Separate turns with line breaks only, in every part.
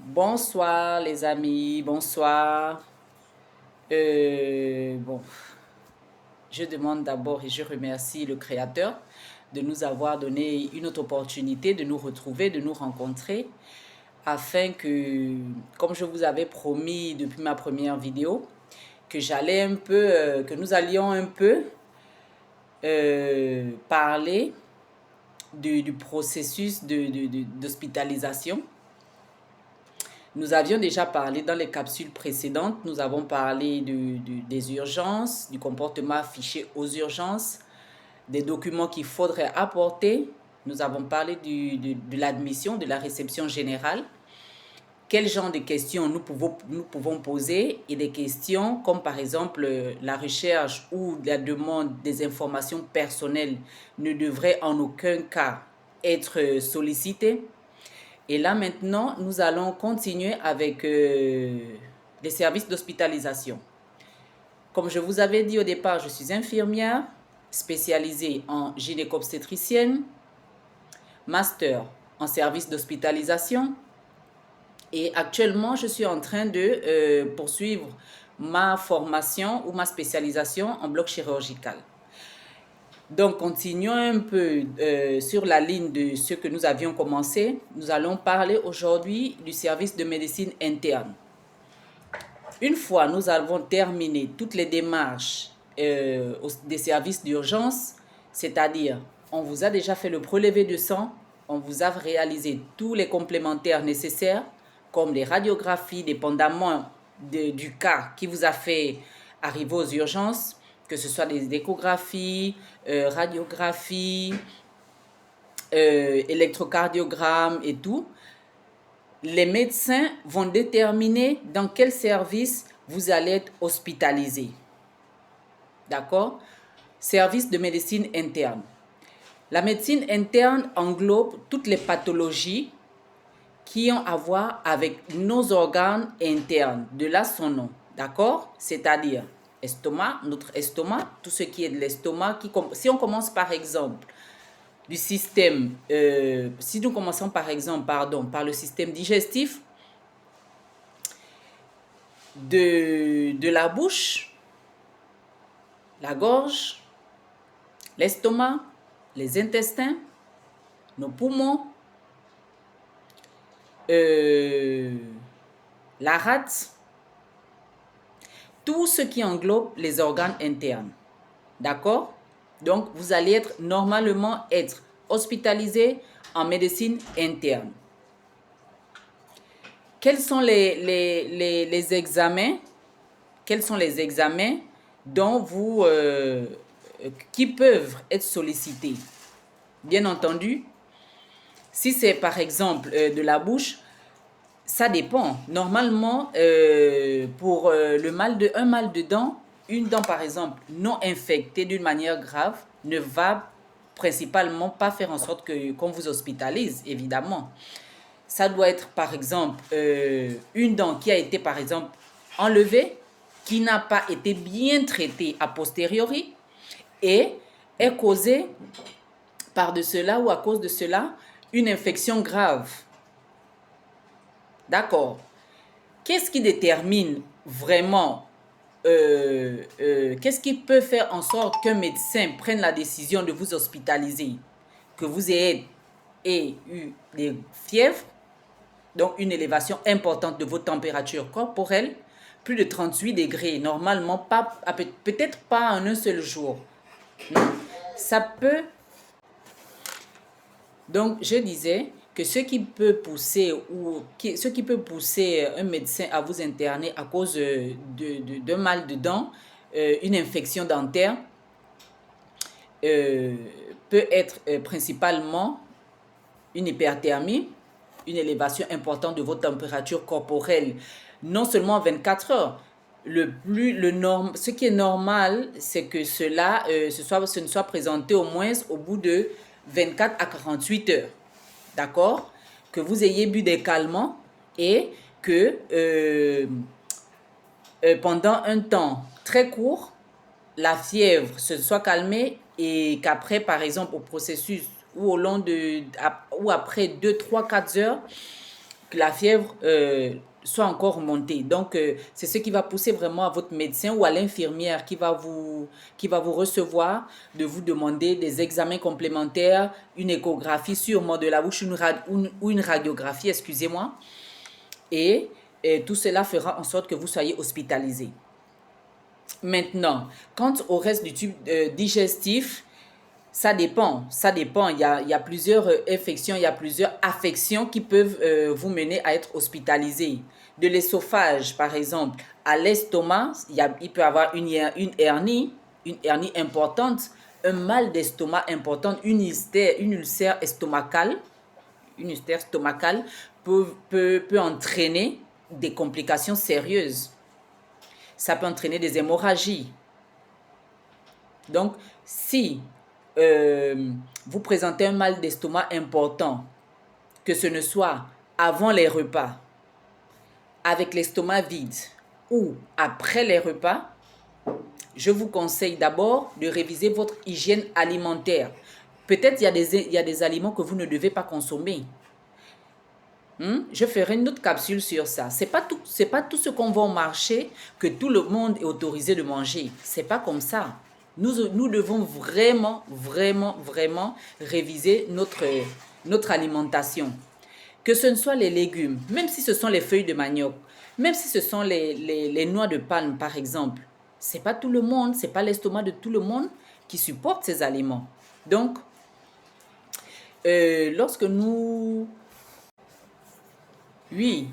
Bonsoir les amis, bonsoir. Bon, je demande d'abord et je remercie le Créateur de nous avoir donné une autre opportunité de nous retrouver, de nous rencontrer, afin que, comme je vous avais promis depuis ma première vidéo, que que nous allions un peu parler du processus d'hospitalisation. Nous avions déjà parlé dans les capsules précédentes, nous avons parlé des urgences, du comportement affiché aux urgences, des documents qu'il faudrait apporter. Nous avons parlé de l'admission, de la réception générale. Quel genre de questions nous pouvons poser et des questions comme par exemple la recherche ou la demande des informations personnelles ne devrait en aucun cas être sollicitées. Et là maintenant, nous allons continuer avec les services d'hospitalisation. Comme je vous avais dit au départ, je suis infirmière spécialisée en gynéco-obstétricienne, master en service d'hospitalisation et actuellement je suis en train de poursuivre ma formation ou ma spécialisation en bloc chirurgical. Donc, continuons un peu sur la ligne de ce que nous avions commencé. Nous allons parler aujourd'hui du service de médecine interne. Une fois nous avons terminé toutes les démarches des services d'urgence, c'est-à-dire on vous a déjà fait le prélevé de sang, on vous a réalisé tous les complémentaires nécessaires, comme les radiographies, dépendamment du cas qui vous a fait arriver aux urgences, que ce soit des échographies, radiographies, électrocardiogrammes et tout. Les médecins vont déterminer dans quel service vous allez être hospitalisé. D'accord? Service de médecine interne. La médecine interne englobe toutes les pathologies qui ont à voir avec nos organes internes, de là son nom. D'accord? C'est-à-dire estomac, notre estomac, tout ce qui est de l'estomac. Si on commence par exemple du système, si nous commençons par exemple, par le système digestif, de la bouche, la gorge, l'estomac, les intestins, nos poumons, la rate, tout ce qui englobe les organes internes. D'accord? Donc, vous allez normalement être hospitalisé en médecine interne. Quels sont les examens? Quels sont les examens qui peuvent être sollicités? Bien entendu, si c'est par exemple de la bouche, ça dépend. Normalement, pour un mal de dents, une dent par exemple non infectée d'une manière grave ne va principalement pas faire en sorte qu'on vous hospitalise, évidemment. Ça doit être par exemple une dent qui a été par exemple enlevée, qui n'a pas été bien traitée a posteriori et est causée par de cela ou à cause de cela une infection grave. D'accord. Qu'est-ce qui détermine vraiment, qu'est-ce qui peut faire en sorte qu'un médecin prenne la décision de vous hospitaliser? Que vous ayez eu des fièvres, donc une élévation importante de votre température corporelle, plus de 38 degrés, normalement, peut-être pas en un seul jour. Non. Ça peut. Donc, je disais que ce qui peut pousser un médecin à vous interner à cause d'un mal de dents, une infection dentaire, peut être principalement une hyperthermie, une élévation importante de votre température corporelle, non seulement 24 heures. Ce qui est normal, c'est que ce ne soit présenté au moins au bout de 24 à 48 heures. D'accord? Que vous ayez bu des calmants et que pendant un temps très court, la fièvre se soit calmée et qu'après, par exemple, au processus ou après 2, 3, 4 heures, que la fièvre soit encore montée. Donc, c'est ce qui va pousser vraiment à votre médecin ou à l'infirmière qui va vous recevoir de vous demander des examens complémentaires, une échographie sûrement de la bouche ou une radiographie, excusez-moi. Et tout cela fera en sorte que vous soyez hospitalisé. Maintenant, quant au reste du tube digestif, ça dépend. Il y a plusieurs infections, il y a plusieurs affections qui peuvent vous mener à être hospitalisé. De l'esophage, par exemple, à l'estomac, il peut y avoir une hernie importante, un mal d'estomac important, une ulcère estomacale. Une ulcère stomacale peut entraîner des complications sérieuses. Ça peut entraîner des hémorragies. Donc, si vous présentez un mal d'estomac important, que ce ne soit avant les repas, avec l'estomac vide ou après les repas, je vous conseille d'abord de réviser votre hygiène alimentaire. Peut-être il y a des aliments que vous ne devez pas consommer. Je ferai une autre capsule sur ça. C'est pas tout ce qu'on va au marché que tout le monde est autorisé de manger. C'est pas comme ça. Nous devons vraiment réviser notre alimentation. Que ce ne soit les légumes, même si ce sont les feuilles de manioc, même si ce sont les noix de palme par exemple. C'est pas tout le monde, c'est pas l'estomac de tout le monde qui supporte ces aliments. Donc, lorsque nous... Oui,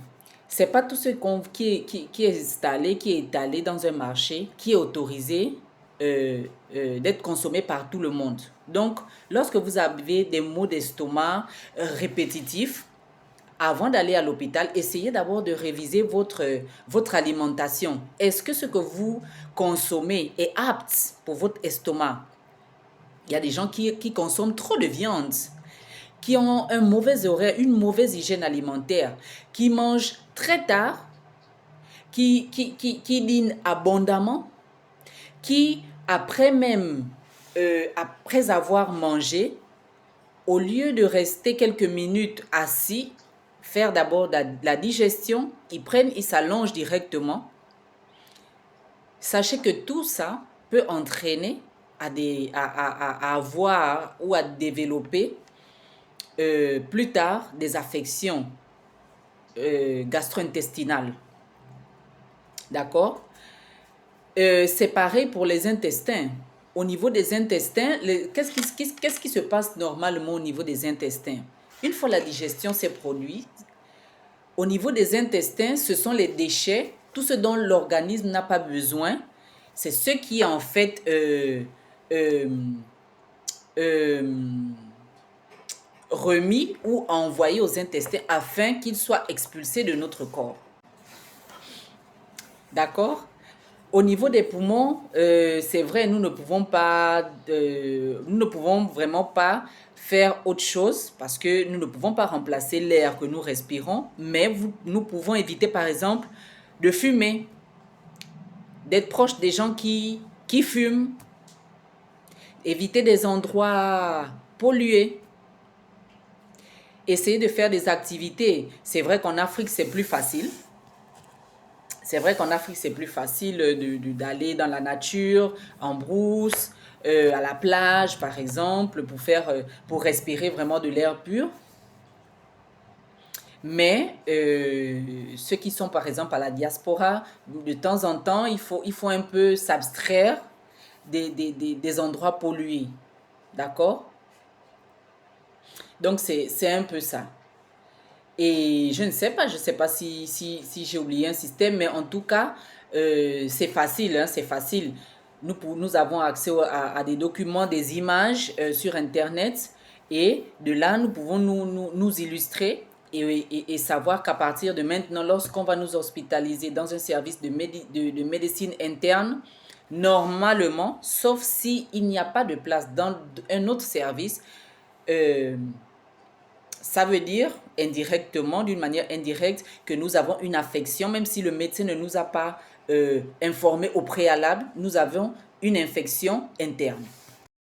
c'est pas tout ce qui est étalé dans un marché, qui est autorisé d'être consommé par tout le monde. Donc, lorsque vous avez des maux d'estomac répétitifs, avant d'aller à l'hôpital, essayez d'abord de réviser votre alimentation. Est-ce que ce que vous consommez est apte pour votre estomac? Il y a des gens qui consomment trop de viande, qui ont un mauvais horaire, une mauvaise hygiène alimentaire, qui mangent très tard, qui dînent abondamment, qui après avoir mangé, au lieu de rester quelques minutes assis, faire d'abord la digestion, ils s'allongent directement. Sachez que tout ça peut entraîner à avoir ou à développer plus tard des affections gastro-intestinales. D'accord? C'est pareil pour les intestins. Au niveau des intestins, qu'est-ce qui se passe normalement au niveau des intestins? Une fois la digestion s'est produite, au niveau des intestins, ce sont les déchets, tout ce dont l'organisme n'a pas besoin. C'est ce qui est en fait remis ou envoyé aux intestins afin qu'ils soient expulsés de notre corps. D'accord? Au niveau des poumons, c'est vrai, nous ne pouvons vraiment pas faire autre chose parce que nous ne pouvons pas remplacer l'air que nous respirons, mais nous pouvons éviter par exemple de fumer, d'être proche des gens qui fument, éviter des endroits pollués, essayer de faire des activités. C'est vrai qu'en Afrique, c'est plus facile. C'est vrai qu'en Afrique, c'est plus facile d'aller dans la nature, en brousse, à la plage, par exemple, pour respirer vraiment de l'air pur. Mais ceux qui sont, par exemple, à la diaspora, de temps en temps, il faut un peu s'abstraire des endroits pollués. D'accord? Donc, c'est un peu ça. Et je ne sais pas si j'ai oublié un système, mais en tout cas, c'est facile, hein, c'est facile. Nous avons accès à des documents, des images sur Internet et de là, nous pouvons nous illustrer et savoir qu'à partir de maintenant, lorsqu'on va nous hospitaliser dans un service de médecine interne, normalement, sauf s'il n'y a pas de place dans un autre service, ça veut dire indirectement, d'une manière indirecte, que nous avons une affection, même si le médecin ne nous a pas informé au préalable, nous avons une infection interne.